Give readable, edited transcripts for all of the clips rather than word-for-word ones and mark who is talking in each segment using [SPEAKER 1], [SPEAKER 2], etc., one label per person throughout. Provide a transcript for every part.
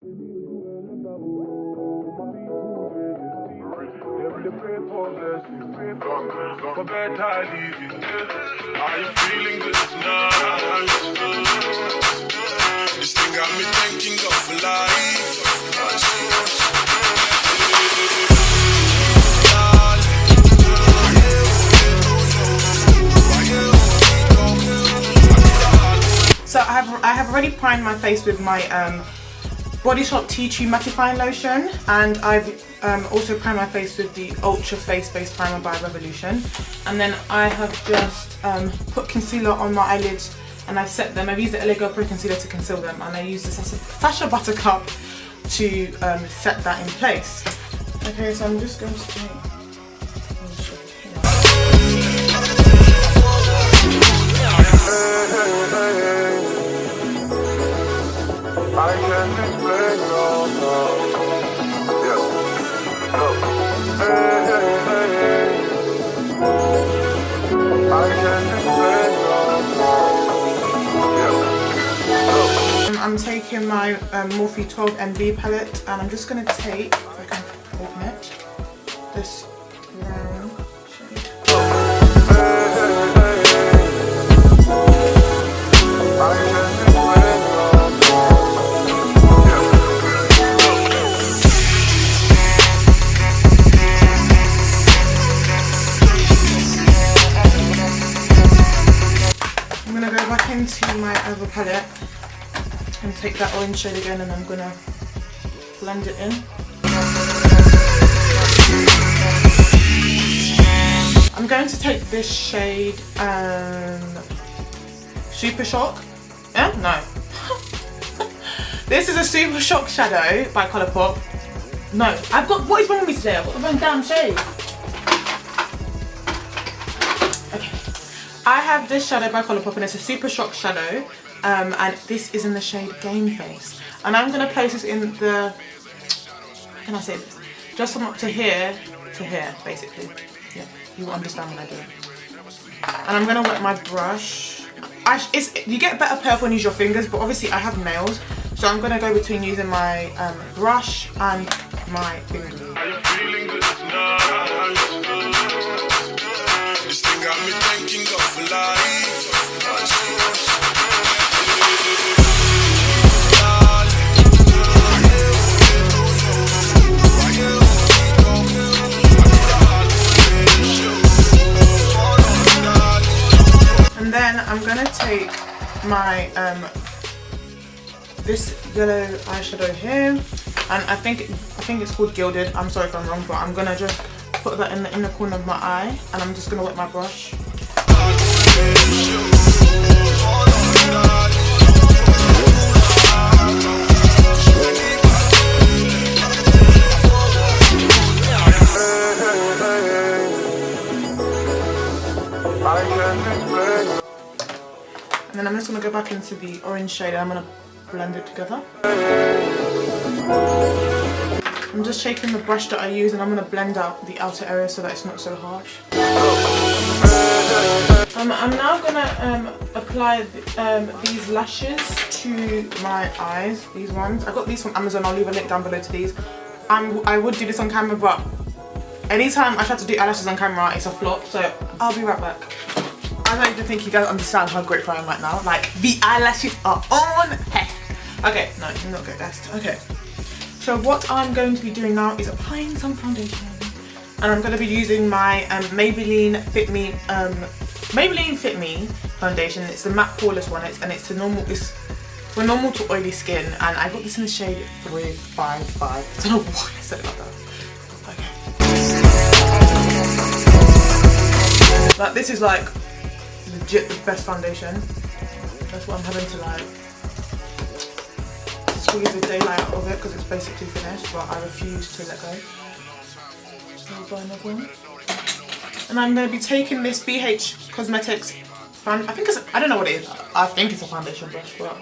[SPEAKER 1] For better living, are you feeling good tonight? This thing got me thinking of life.
[SPEAKER 2] So I have already primed my face with my Body Shop Tea Tree Mattifying Lotion, and I've also primed my face with the Ultra Face Base Primer by Revolution. And then I have just put concealer on my eyelids, and I've set them. I've used the LA Pro Concealer to conceal them, and I used the Sacha Buttercup to set that in place. Okay, so I'm just going to take...
[SPEAKER 1] I can't explain it all now. Yeah. I can't explain it all now. Yeah.
[SPEAKER 2] I'm taking my Morphe 12MB palette, and I'm just going to take, if I can open it, this brown shade. Into my other palette and take that orange shade again, and I'm gonna blend it in. I'm going to take this shade Super Shock. No. This is a Super Shock shadow by Colourpop. No, I've got, what is wrong with me today? I've got the wrong damn shade. I have this shadow by Colourpop, and it's a Super Shock shadow, and this is in the shade Game Face. And I'm going to place this in the, how can I say this? Just from up to here, basically. Yeah, you will understand when I do it. And I'm going to wet my brush. You get better payoff when you use your fingers, but obviously I have nails, so I'm going to go between using my brush and my fingers.
[SPEAKER 1] This thing got me thinking of life.
[SPEAKER 2] And then I'm gonna take my this yellow eyeshadow here, and I think it's called Gilded. I'm sorry if I'm wrong, but I'm gonna just put that in the inner corner of my eye, and I'm just gonna wet my brush. And then I'm just gonna go back into the orange shade, and I'm gonna blend it together. I'm just shaking the brush that I use, and I'm going to blend out the outer area so that it's not so harsh. I'm now going to apply these lashes to my eyes, these ones. I got these from Amazon, I'll leave a link down below to these. I would do this on camera, but anytime I try to do eyelashes on camera, it's a flop, so I'll be right back. I don't even think you guys understand how grateful I am right now. Like, the eyelashes are on. Hey. Okay, no, I'm not good, that's okay. So what I'm going to be doing now is applying some foundation, and I'm going to be using my Maybelline Fit Me foundation. It's the matte poreless one, and it's for normal to oily skin, and I got this in the shade 355. I don't know why I said it like that. Okay. Like, this is like legit the best foundation. That's what I'm having to like squeeze the daylight out of it because it's basically finished, but I refuse to let go. So I'll buy another one. And I'm going to be taking this BH Cosmetics I don't know what it is. I think it's a foundation brush, but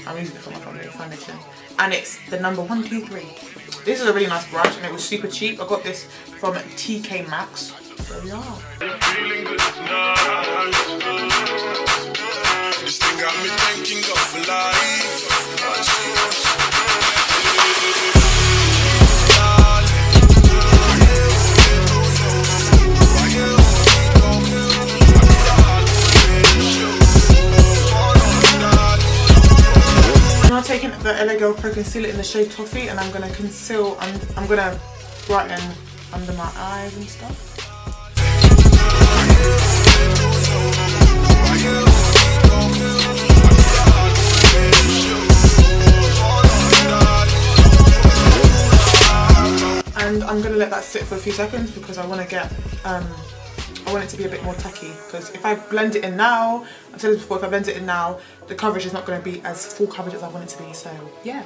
[SPEAKER 2] I'm using it for my foundation. And it's the number 123. This is a really nice brush, and it was super cheap. I got this from TK Maxx. There we are. This thing got me thinking of life. LA Girl Pro Concealer in the shade Toffee, and I'm going to conceal and I'm going to brighten under my eyes and stuff. And I'm going to let that sit for a few seconds because I want to get, I want it to be a bit more tacky, because if I blend it in now, I've said this before, if I blend it in now, the coverage is not going to be as full coverage as I want it to be, so yeah.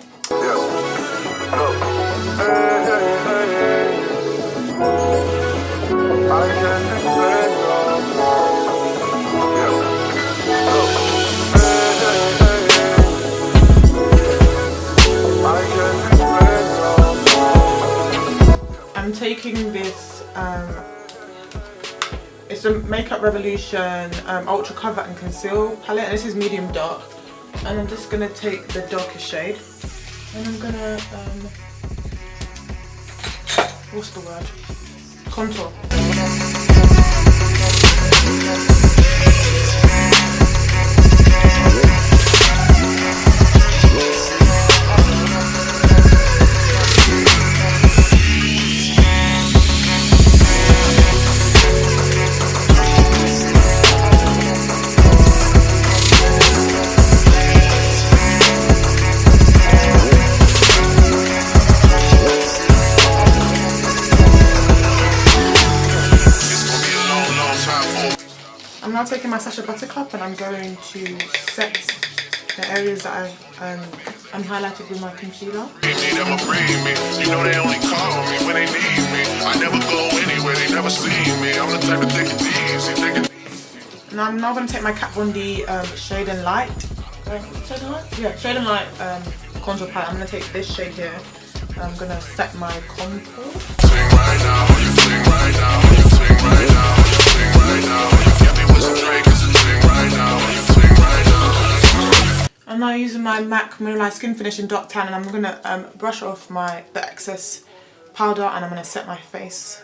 [SPEAKER 2] I'm taking this, it's a Makeup Revolution Ultra Cover and Conceal palette, and this is medium dark, and I'm just going to take the darkest shade, and I'm going to, what's the word? Contour. I'm now taking my Sacha Buttercup and I'm going to set the areas that I'm highlighted with my concealer. Now I'm now going to take my Kat Von D Shade and Light. Shade and Light? Yeah, Shade and Light contour palette. I'm going to take this shade here. I'm going to set my contour. I'm now using my MAC Mineralise Skin Finish in Dark Tan, and I'm going to brush off the excess powder, and I'm going to set my face.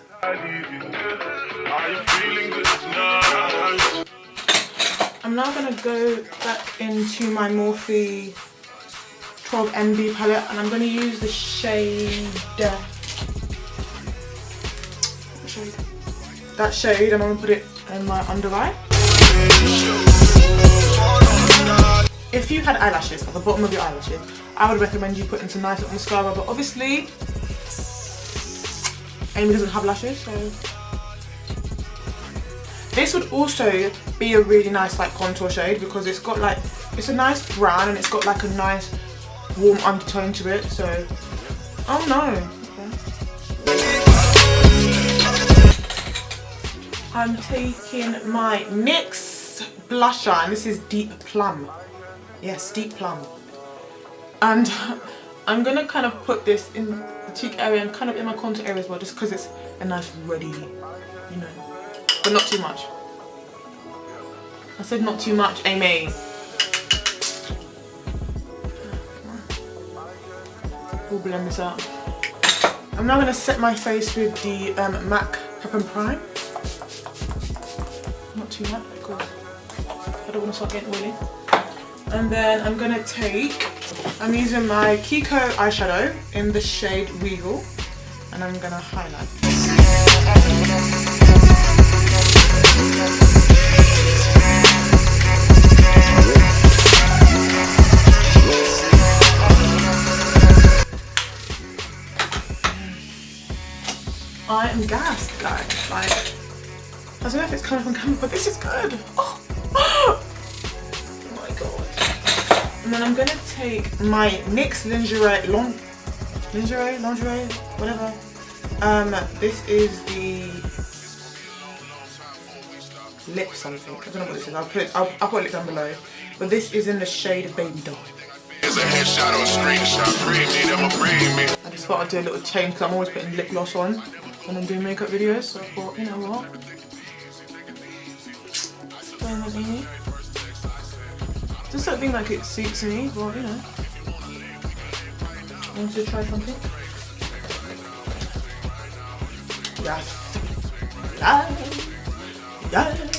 [SPEAKER 2] I'm now going to go back into my Morphe 12 NB palette, and I'm going to use the shade, that shade, and I'm going to put it in my under eye. If you had eyelashes at the bottom of your eyelashes, I would recommend you putting some nice little mascara, but obviously Amy doesn't have lashes, so this would also be a really nice like contour shade, because it's got like, it's a nice brown and it's got like a nice warm undertone to it, so oh no. Okay. I'm taking my NYX blusher, and this is Deep Plum. Yes, Deep Plum. And I'm going to kind of put this in the cheek area and kind of in my contour area as well, just because it's a nice ready, you know, but not too much. I said not too much, Amy. We'll blend this out. I'm now going to set my face with the MAC Prep and Prime. Not too much, because I don't want to start getting oily. And then I'm going to take, I'm using my Kiko eyeshadow in the shade Rigel, and I'm going to highlight. I am gassed, guys. Like, I don't know if it's coming from camera, but this is good. Oh. Oh my god. And then I'm gonna take my NYX lingerie, whatever. This is the lip something. I don't know what this is. I'll put a lip down below. But this is in the shade Baby Doll. I just thought I'd do a little change, because I'm always putting lip gloss on when I'm doing makeup videos. So I thought, you know what? Just don't think like it suits me, but you know. Want to try something? Yes. Yes. Yes.